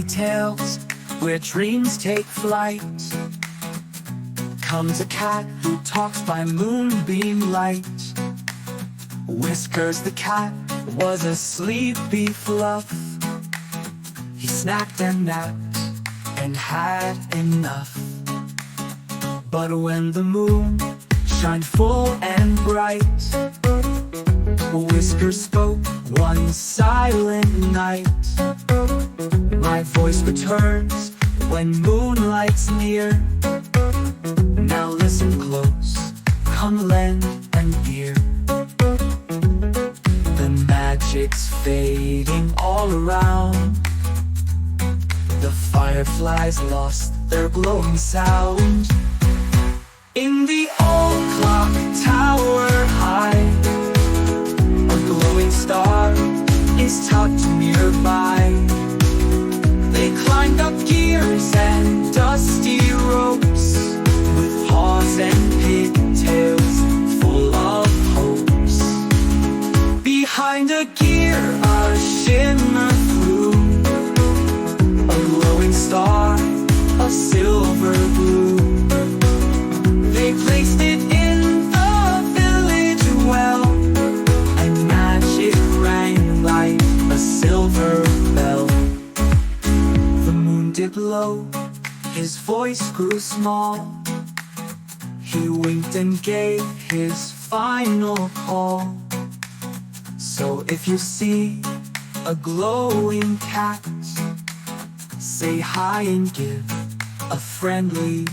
tales where dreams take flight. Comes a cat who talks by moonbeam light. Whiskers the cat was a sleepy fluff. He snacked and napped and had enough. But when the moon shined full and bright, Whiskers spoke one silent night. My voice returns when moonlight's near. Now listen close, come lend an ear. The magic's fading all around. The fireflies lost their glowing sound. In the old clock tower high, a glowing star is tucked nearby. They climbed up gears and dusty ropes, with paws and pigtails full of hopes. Behind a gear a shimmer flew, a glowing star, a silver blue. They placed it in the village well, and magic rang like a silver bell. The moon dipped low, his voice grew small. He winked and gave his final call. So if you see a glowing cat, say hi and give a friendly